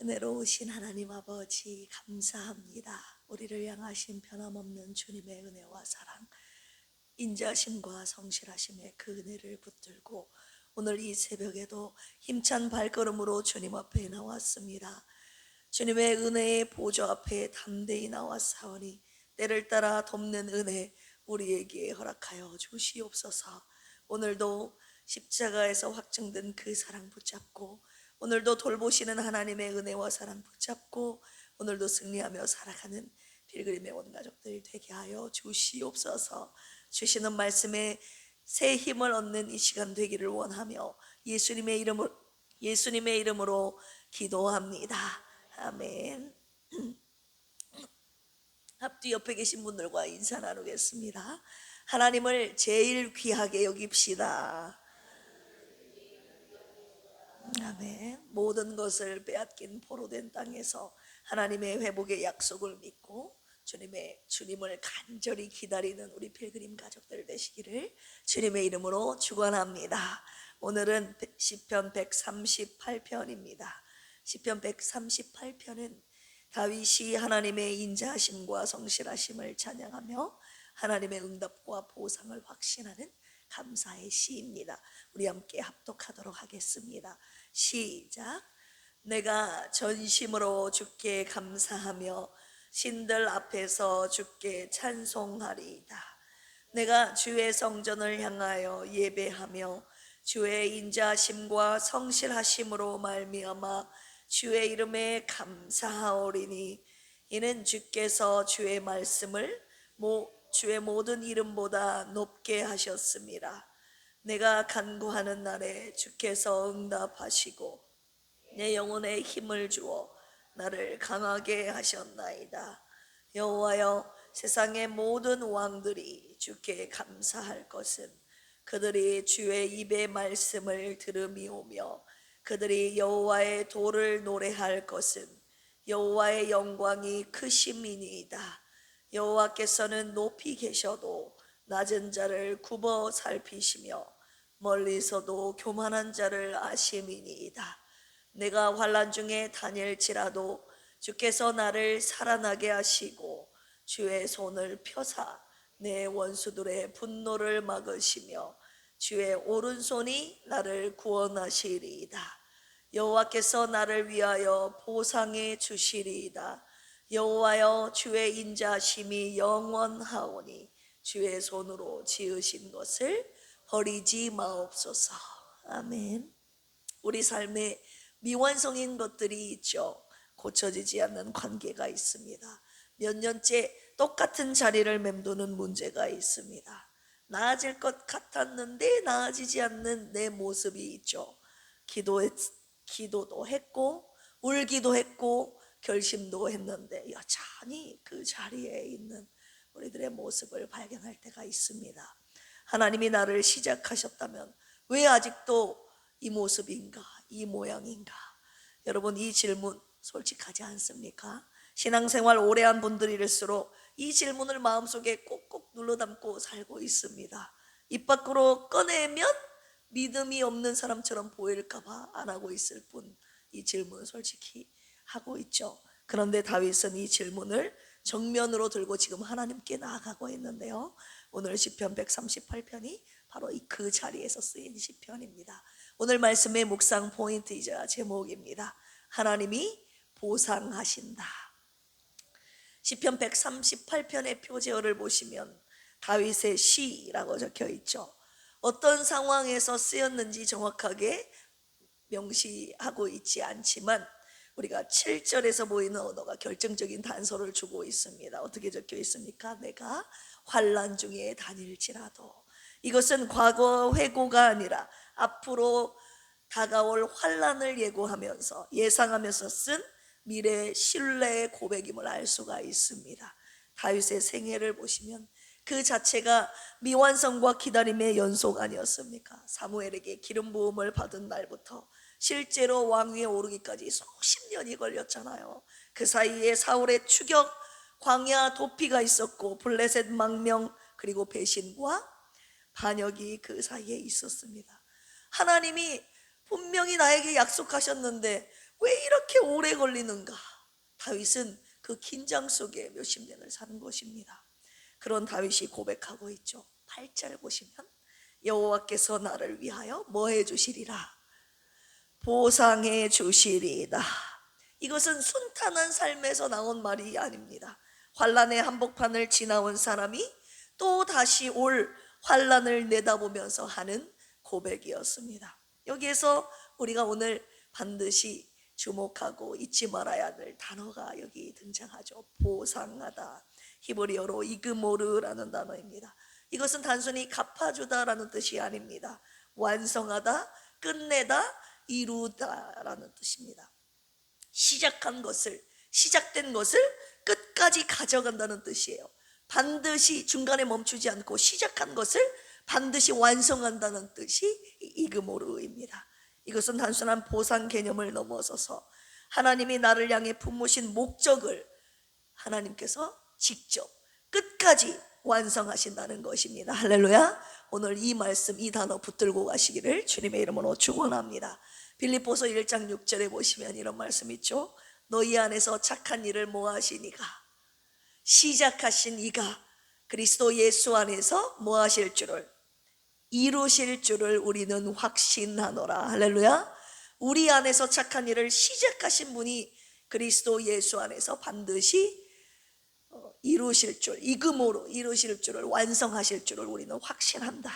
은혜로우신 하나님 아버지 감사합니다. 우리를 향하신 변함없는 주님의 은혜와 사랑, 인자심과 성실하심의 그 은혜를 붙들고 오늘 이 새벽에도 힘찬 발걸음으로 주님 앞에 나왔습니다. 주님의 은혜의 보좌 앞에 담대히 나왔사오니 때를 따라 돕는 은혜 우리에게 허락하여 주시옵소서. 오늘도 십자가에서 확증된 그 사랑 붙잡고, 오늘도 돌보시는 하나님의 은혜와 사랑 붙잡고, 오늘도 승리하며 살아가는 필그림의 온 가족들 되게 하여 주시옵소서. 주시는 말씀에 새 힘을 얻는 이 시간 되기를 원하며 예수님의 이름으로 기도합니다. 아멘. 앞뒤 옆에 계신 분들과 인사 나누겠습니다. 하나님을 제일 귀하게 여깁시다. 아멘. 모든 것을 빼앗긴 포로된 땅에서 하나님의 회복의 약속을 믿고 주님을 간절히 기다리는 우리 필그림 가족들 되시기를 주님의 이름으로 축원합니다. 오늘은 시편 138편입니다. 시편 138편은 다윗이 하나님의 인자하심과 성실하심을 찬양하며 하나님의 응답과 보상을 확신하는 감사의 시입니다. 우리 함께 합독하도록 하겠습니다. 시작. 내가 전심으로 주께 감사하며 신들 앞에서 주께 찬송하리이다. 내가 주의 성전을 향하여 예배하며 주의 인자하심과 성실하심으로 말미암아 주의 이름에 감사하오리니, 이는 주께서 주의 말씀을 주의 모든 이름보다 높게 하셨습니다. 내가 간구하는 날에 주께서 응답하시고 내 영혼에 힘을 주어 나를 강하게 하셨나이다. 여호와여, 세상의 모든 왕들이 주께 감사할 것은 그들이 주의 입의 말씀을 들음이오며, 그들이 여호와의 도를 노래할 것은 여호와의 영광이 크심이니이다. 여호와께서는 높이 계셔도 낮은 자를 굽어 살피시며 멀리서도 교만한 자를 아심이니이다. 내가 환난 중에 다닐지라도 주께서 나를 살아나게 하시고 주의 손을 펴사 내 원수들의 분노를 막으시며 주의 오른손이 나를 구원하시리이다. 여호와께서 나를 위하여 보상해 주시리이다. 여호와여, 주의 인자심이 영원하오니 주의 손으로 지으신 것을 버리지 마옵소서. 아멘. 우리 삶에 미완성인 것들이 있죠. 고쳐지지 않는 관계가 있습니다. 몇 년째 똑같은 자리를 맴도는 문제가 있습니다. 나아질 것 같았는데 나아지지 않는 내 모습이 있죠. 기도도 했고 울기도 했고 결심도 했는데 여전히 그 자리에 있는 우리들의 모습을 발견할 때가 있습니다. 하나님이 나를 시작하셨다면 왜 아직도 이 모습인가, 이 모양인가? 여러분, 이 질문 솔직하지 않습니까? 신앙생활 오래 한 분들일수록 이 질문을 마음속에 꼭꼭 눌러 담고 살고 있습니다. 입 밖으로 꺼내면 믿음이 없는 사람처럼 보일까 봐 안 하고 있을 뿐, 이 질문 솔직히 하고 있죠. 그런데 다윗은 이 질문을 정면으로 들고 지금 하나님께 나아가고 있는데요, 오늘 시편 138편이 바로 그 자리에서 쓰인 시편입니다. 오늘 말씀의 묵상 포인트이자 제목입니다. 하나님이 보상하신다. 시편 138편의 표제어를 보시면 다윗의 시라고 적혀 있죠. 어떤 상황에서 쓰였는지 정확하게 명시하고 있지 않지만 우리가 7절에서 보이는 언어가 결정적인 단서를 주고 있습니다. 어떻게 적혀 있습니까? 내가 환난 중에 다닐지라도. 이것은 과거 회고가 아니라 앞으로 다가올 환난을 예상하면서 쓴 미래 신뢰의 고백임을 알 수가 있습니다. 다윗의 생애를 보시면 그 자체가 미완성과 기다림의 연속 아니었습니까? 사무엘에게 기름 부음을 받은 날부터 실제로 왕위에 오르기까지 수십 년이 걸렸잖아요. 그 사이에 사울의 추격, 광야 도피가 있었고 블레셋 망명, 그리고 배신과 반역이 그 사이에 있었습니다. 하나님이 분명히 나에게 약속하셨는데 왜 이렇게 오래 걸리는가? 다윗은 그 긴장 속에 몇십 년을 사는 것입니다. 그런 다윗이 고백하고 있죠. 8절 보시면 여호와께서 나를 위하여 뭐 해주시리라? 보상해 주시리이다. 이것은 순탄한 삶에서 나온 말이 아닙니다. 환난의 한복판을 지나온 사람이 또 다시 올 환난을 내다보면서 하는 고백이었습니다. 여기에서 우리가 오늘 반드시 주목하고 잊지 말아야 할 단어가 여기 등장하죠. 보상하다. 히브리어로 이그모르라는 단어입니다. 이것은 단순히 갚아주다라는 뜻이 아닙니다. 완성하다, 끝내다, 이루다라는 뜻입니다. 시작된 것을 끝까지 가져간다는 뜻이에요. 반드시 중간에 멈추지 않고 시작한 것을 반드시 완성한다는 뜻이 이그모르입니다. 이것은 단순한 보상 개념을 넘어서서 하나님이 나를 향해 품으신 목적을 하나님께서 직접 끝까지 완성하신다는 것입니다. 할렐루야. 오늘 이 말씀, 이 단어 붙들고 가시기를 주님의 이름으로 축원합니다. 빌립보서 1장 6절에 보시면 이런 말씀 있죠. 너희 안에서 착한 일을 뭐하시니가? 시작하신 이가 그리스도 예수 안에서 뭐하실 줄을, 이루실 줄을 우리는 확신하노라. 할렐루야. 우리 안에서 착한 일을 시작하신 분이 그리스도 예수 안에서 반드시 이루실 줄, 이금으로 이루실 줄을, 완성하실 줄을 우리는 확신한다.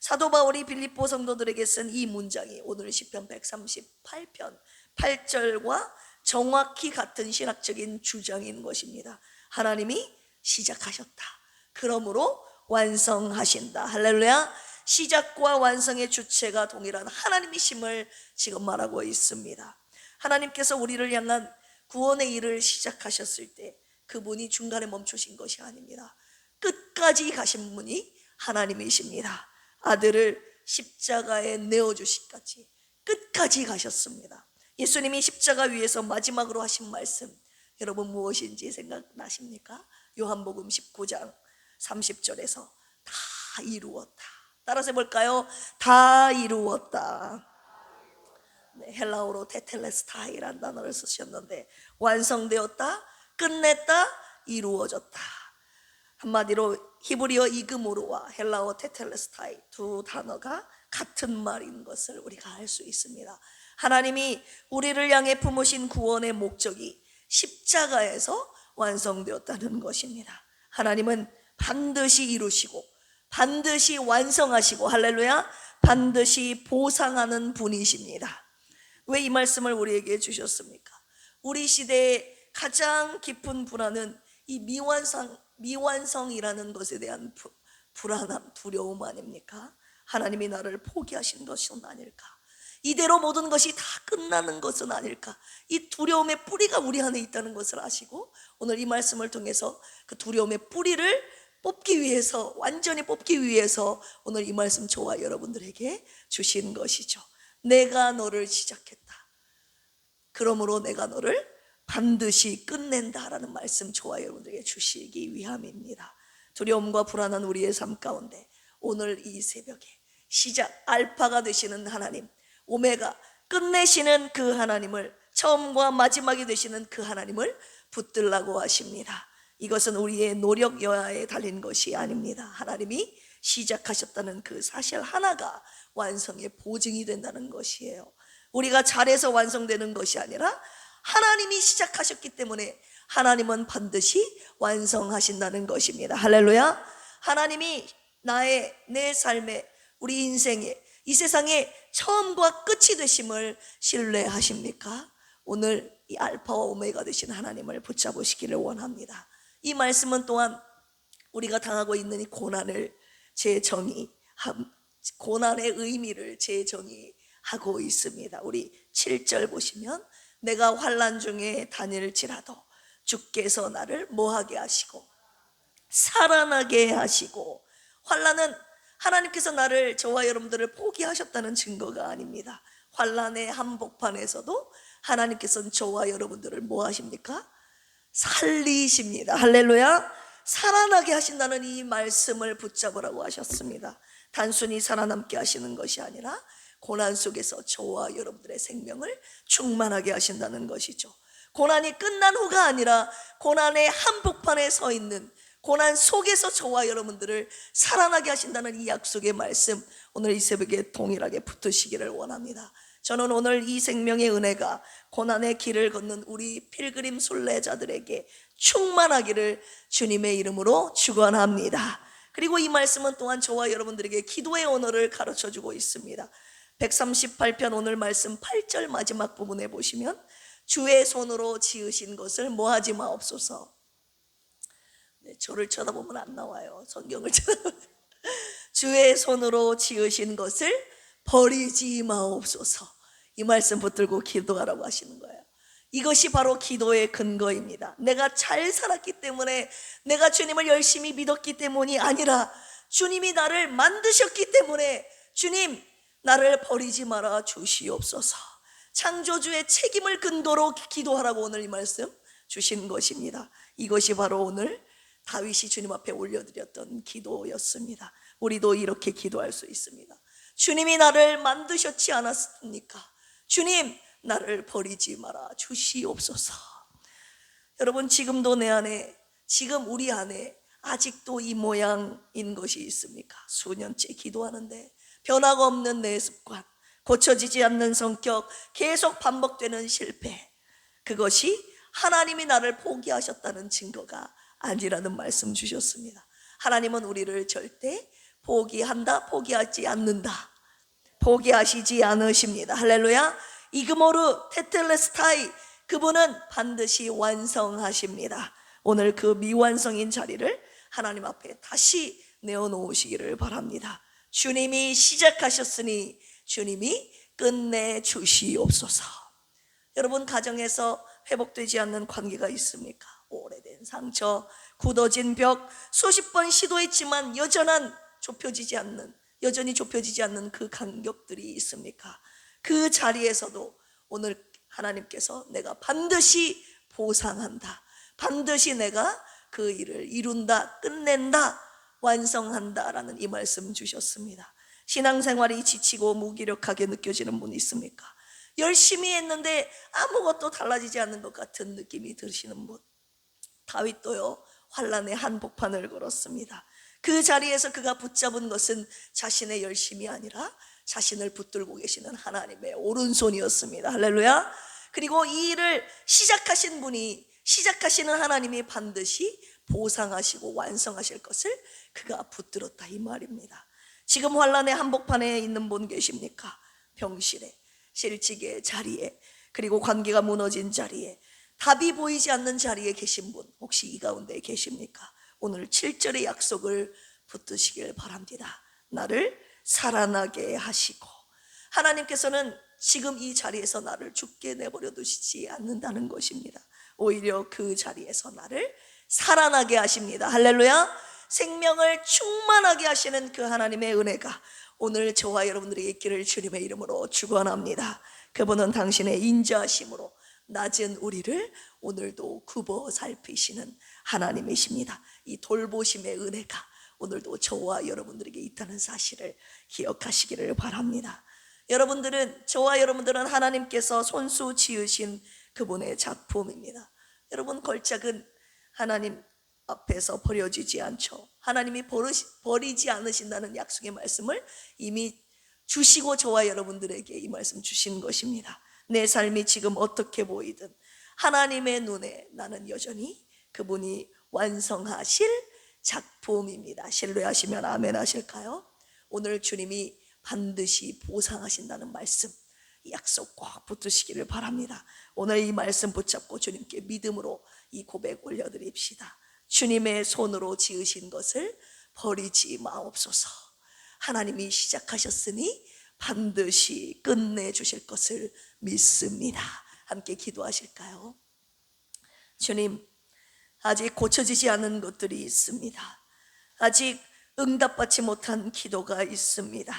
사도 바울이 빌립보 성도들에게 쓴 이 문장이 오늘 시편 138편 8절과 정확히 같은 신학적인 주장인 것입니다. 하나님이 시작하셨다. 그러므로 완성하신다. 할렐루야. 시작과 완성의 주체가 동일한 하나님이심을 지금 말하고 있습니다. 하나님께서 우리를 향한 구원의 일을 시작하셨을 때 그분이 중간에 멈추신 것이 아닙니다. 끝까지 가신 분이 하나님이십니다. 아들을 십자가에 내어주시기까지 끝까지 가셨습니다. 예수님이 십자가 위에서 마지막으로 하신 말씀, 여러분 무엇인지 생각나십니까? 요한복음 19장 30절에서 다 이루었다. 따라서 해볼까요? 다 이루었다. 네, 헬라어로 테텔레스타이라는 단어를 쓰셨는데 완성되었다, 끝냈다, 이루어졌다. 한마디로 히브리어 이그모르와 헬라어 테텔레스타이 두 단어가 같은 말인 것을 우리가 알 수 있습니다. 하나님이 우리를 향해 품으신 구원의 목적이 십자가에서 완성되었다는 것입니다. 하나님은 반드시 이루시고 반드시 완성하시고, 할렐루야, 반드시 보상하는 분이십니다. 왜 이 말씀을 우리에게 주셨습니까? 우리 시대의 가장 깊은 불안은 이 미완성이라는 것에 대한 불안함, 두려움 아닙니까? 하나님이 나를 포기하신 것은 아닐까? 이대로 모든 것이 다 끝나는 것은 아닐까? 이 두려움의 뿌리가 우리 안에 있다는 것을 아시고 오늘 이 말씀을 통해서 그 두려움의 뿌리를 뽑기 위해서, 완전히 뽑기 위해서 오늘 이 말씀 저와 여러분들에게 주신 것이죠. 내가 너를 시작했다. 그러므로 내가 너를 반드시 끝낸다라는 말씀 저와 여러분들에게 주시기 위함입니다. 두려움과 불안한 우리의 삶 가운데 오늘 이 새벽에 시작, 알파가 되시는 하나님, 오메가, 끝내시는 그 하나님을, 처음과 마지막이 되시는 그 하나님을 붙들라고 하십니다. 이것은 우리의 노력 여하에 달린 것이 아닙니다. 하나님이 시작하셨다는 그 사실 하나가 완성의 보증이 된다는 것이에요. 우리가 잘해서 완성되는 것이 아니라 하나님이 시작하셨기 때문에 하나님은 반드시 완성하신다는 것입니다. 할렐루야. 하나님이 내 삶에, 우리 인생에, 이 세상의 처음과 끝이 되심을 신뢰하십니까? 오늘 이 알파와 오메가 되신 하나님을 붙잡으시기를 원합니다. 이 말씀은 또한 우리가 당하고 있는 이 고난의 의미를 재정의하고 있습니다. 우리 7절 보시면 내가 환난 중에 다닐지라도 주께서 나를 뭐하게 하시고 살아나게 하시고. 환난은 하나님께서 나를, 저와 여러분들을 포기하셨다는 증거가 아닙니다. 환난의 한복판에서도 하나님께서는 저와 여러분들을 뭐 하십니까? 살리십니다. 할렐루야. 살아나게 하신다는 이 말씀을 붙잡으라고 하셨습니다. 단순히 살아남게 하시는 것이 아니라 고난 속에서 저와 여러분들의 생명을 충만하게 하신다는 것이죠. 고난이 끝난 후가 아니라 고난의 한복판에 서 있는, 고난 속에서 저와 여러분들을 살아나게 하신다는 이 약속의 말씀, 오늘 이 새벽에 동일하게 붙으시기를 원합니다. 저는 오늘 이 생명의 은혜가 고난의 길을 걷는 우리 필그림 순례자들에게 충만하기를 주님의 이름으로 축원합니다. 그리고 이 말씀은 또한 저와 여러분들에게 기도의 언어를 가르쳐주고 있습니다. 138편 오늘 말씀 8절 마지막 부분에 보시면 주의 손으로 지으신 것을 뭐하지 마옵소서. 네, 저를 쳐다보면 안 나와요. 성경을 쳐다보면. 주의 손으로 지으신 것을 버리지 마옵소서. 이 말씀 붙들고 기도하라고 하시는 거예요. 이것이 바로 기도의 근거입니다. 내가 잘 살았기 때문에, 내가 주님을 열심히 믿었기 때문이 아니라 주님이 나를 만드셨기 때문에 주님 나를 버리지 말아 주시옵소서. 창조주의 책임을 근거로 기도하라고 오늘 이 말씀 주신 것입니다. 이것이 바로 오늘 다윗이 주님 앞에 올려드렸던 기도였습니다. 우리도 이렇게 기도할 수 있습니다. 주님이 나를 만드셨지 않았습니까? 주님 나를 버리지 마라 주시옵소서. 여러분, 지금도 내 안에, 지금 우리 안에 아직도 이 모양인 것이 있습니까? 수년째 기도하는데 변화가 없는 내 습관, 고쳐지지 않는 성격, 계속 반복되는 실패, 그것이 하나님이 나를 포기하셨다는 증거가 아니라는 말씀 주셨습니다. 하나님은 우리를 절대 포기한다, 포기하지 않는다, 포기하시지 않으십니다. 할렐루야. 이그모르 테텔레스타이, 그분은 반드시 완성하십니다. 오늘 그 미완성인 자리를 하나님 앞에 다시 내어놓으시기를 바랍니다. 주님이 시작하셨으니 주님이 끝내 주시옵소서. 여러분, 가정에서 회복되지 않는 관계가 있습니까? 오래된 상처, 굳어진 벽, 수십 번 시도했지만 여전히 좁혀지지 않는 그 간격들이 있습니까? 그 자리에서도 오늘 하나님께서 내가 반드시 보상한다, 반드시 내가 그 일을 이룬다, 끝낸다, 완성한다라는 이 말씀 주셨습니다. 신앙생활이 지치고 무기력하게 느껴지는 분이 있습니까? 열심히 했는데 아무것도 달라지지 않는 것 같은 느낌이 드시는 분, 다윗도요 환난의 한복판을 걸었습니다. 그 자리에서 그가 붙잡은 것은 자신의 열심이 아니라 자신을 붙들고 계시는 하나님의 오른손이었습니다. 할렐루야. 그리고 이 일을 시작하신 분이, 시작하시는 하나님이 반드시 보상하시고 완성하실 것을 그가 붙들었다, 이 말입니다. 지금 환난의 한복판에 있는 분 계십니까? 병실에, 실직의 자리에, 그리고 관계가 무너진 자리에, 답이 보이지 않는 자리에 계신 분 혹시 이 가운데 계십니까? 오늘 7절의 약속을 붙드시길 바랍니다. 나를 살아나게 하시고, 하나님께서는 지금 이 자리에서 나를 죽게 내버려 두시지 않는다는 것입니다. 오히려 그 자리에서 나를 살아나게 하십니다. 할렐루야. 생명을 충만하게 하시는 그 하나님의 은혜가 오늘 저와 여러분들에게 있기를 주님의 이름으로 축원합니다. 그분은 당신의 인자하심으로 낮은 우리를 오늘도 굽어 살피시는 하나님이십니다. 이 돌보심의 은혜가 오늘도 저와 여러분들에게 있다는 사실을 기억하시기를 바랍니다. 저와 여러분들은 하나님께서 손수 지으신 그분의 작품입니다. 여러분, 걸작은 하나님 앞에서 버려지지 않죠. 하나님이 버리지 않으신다는 약속의 말씀을 이미 주시고 저와 여러분들에게 이 말씀 주신 것입니다. 내 삶이 지금 어떻게 보이든 하나님의 눈에 나는 여전히 그분이 완성하실 작품입니다. 신뢰하시면 아멘 하실까요? 오늘 주님이 반드시 보상하신다는 말씀, 이 약속 꼭 붙드시기를 바랍니다. 오늘 이 말씀 붙잡고 주님께 믿음으로 이 고백 올려드립시다. 주님의 손으로 지으신 것을 버리지 마옵소서. 하나님이 시작하셨으니 반드시 끝내주실 것을 믿습니다. 함께 기도하실까요? 주님, 아직 고쳐지지 않은 것들이 있습니다. 아직 응답받지 못한 기도가 있습니다.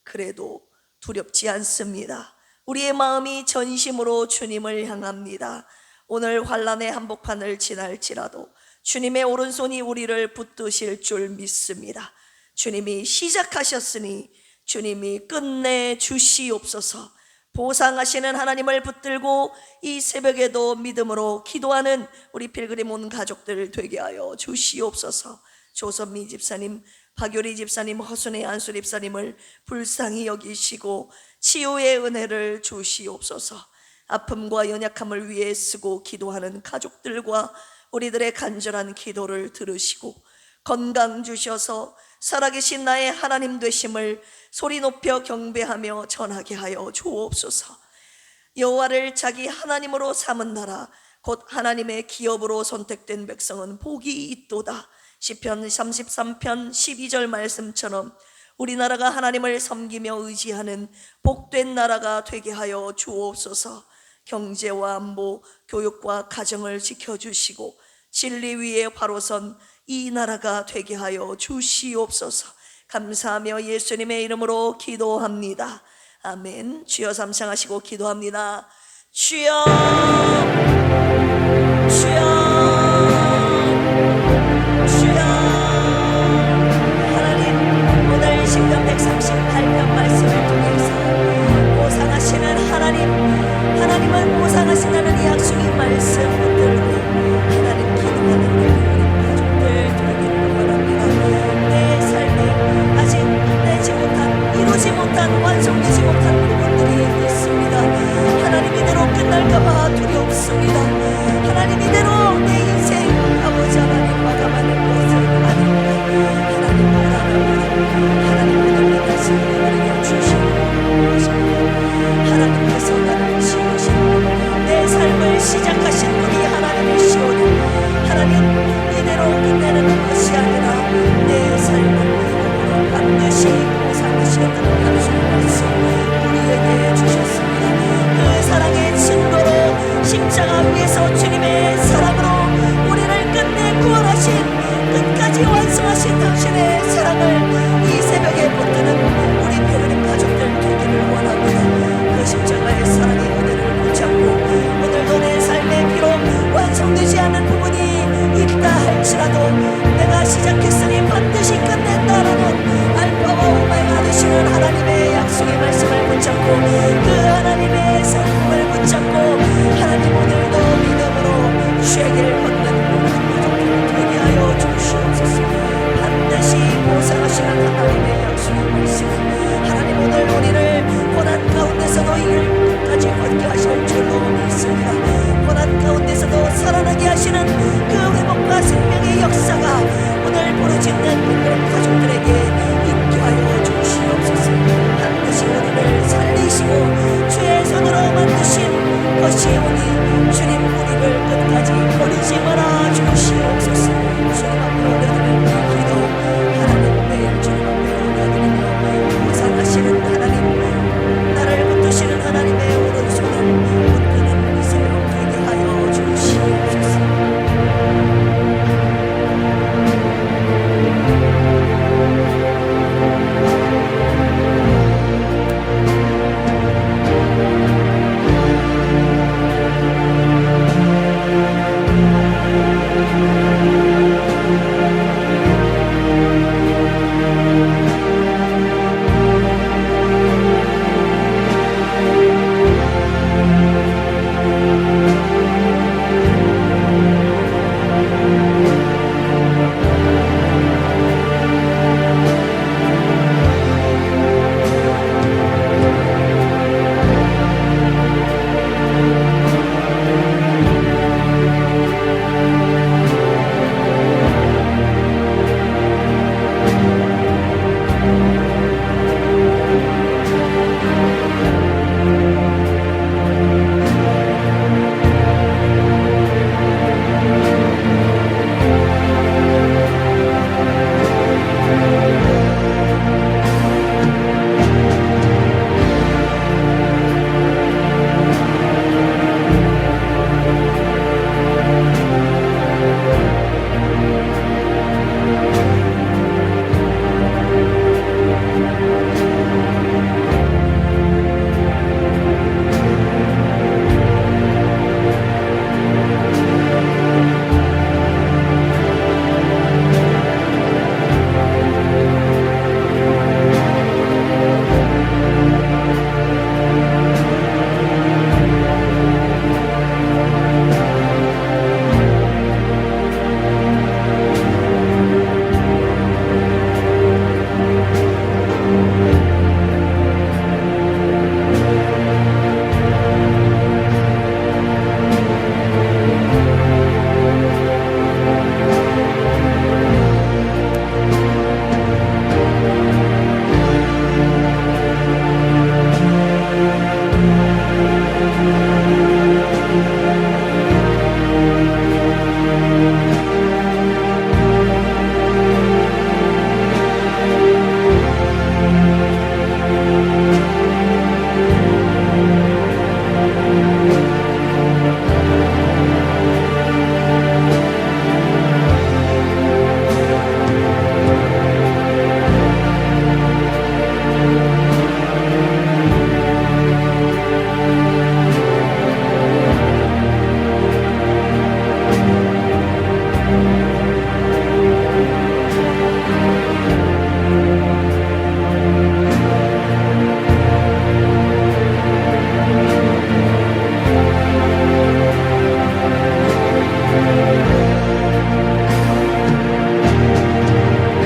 그래도 두렵지 않습니다. 우리의 마음이 전심으로 주님을 향합니다. 오늘 환난의 한복판을 지날지라도 주님의 오른손이 우리를 붙드실 줄 믿습니다. 주님이 시작하셨으니 주님이 끝내 주시옵소서. 보상하시는 하나님을 붙들고 이 새벽에도 믿음으로 기도하는 우리 필그림 온 가족들 되게 하여 주시옵소서. 조선미 집사님, 박요리 집사님, 허순의 안수 집사님을 불쌍히 여기시고 치유의 은혜를 주시옵소서. 아픔과 연약함을 위해 쓰고 기도하는 가족들과 우리들의 간절한 기도를 들으시고 건강 주셔서 살아계신 나의 하나님 되심을 소리 높여 경배하며 전하게 하여 주옵소서. 여호와를 자기 하나님으로 삼은 나라 곧 하나님의 기업으로 선택된 백성은 복이 있도다. 시편 33편 12절 말씀처럼 우리나라가 하나님을 섬기며 의지하는 복된 나라가 되게 하여 주옵소서. 경제와 안보, 교육과 가정을 지켜주시고 진리 위에 바로 선 이 나라가 되게 하여 주시옵소서. 감사하며 예수님의 이름으로 기도합니다. 아멘. 주여 삼창하시고 기도합니다. 주여, 주여, 주여. 하나님, 오늘 시편 138편 말씀을 통해서 보상하시는 하나님은 보상하신다는 이 약속의 말씀 붙들고 하나님 기도하는 이루지 못한 완성되지 못한 부분들이 있습니다. 하나님 이대로 끝날까봐 두렵습니다. 하나님 이대로 내 인생 아버지 하나님 마감하는 것은 아닙니다. 하나님 바라봅니다. 하나님께서 다시 우리에게 주시는 것입니다. 하나님께서 나를 지으시고 내 삶을 시작하신 분이 하나님이시오니 하나님 이대로 끝내는 것이 아니라 내 삶을 반드시 보상하시겠다는 약속의 말씀 우리에게 주셨습니다. 그 사랑의 증거로 십자가 위에서 주님의 사랑으로 우리를 끝내 구원하신 끝까지 완성하신 당신의 사랑을 이 새벽에 붙드는 우리 필그림 가족들 되기를 원합니다. 그 십자가의 사랑의 은혜를 붙잡고 오늘도 내 삶에 비록 완성되지 않은 부분이 있다 할지라도 내가 시작했으니 반드시 끝낸다라는 알파와 오메가 되시는 하나님의 약속의 말씀을 붙잡고 그 하나님의 성품을 붙잡고 하나님 오늘도 믿음으로 죄를 벗는 모든 가족들을 되게 하여 주시옵소서. 반드시 보상하시는 하나님의 약속의 말씀 하나님 오늘 우리를 고난 가운데서도 이길 끝까지 얻게 하실 줄로 믿습니다. 고난 가운데서도 살아나게 하시는 그 회복과 생명의 역사가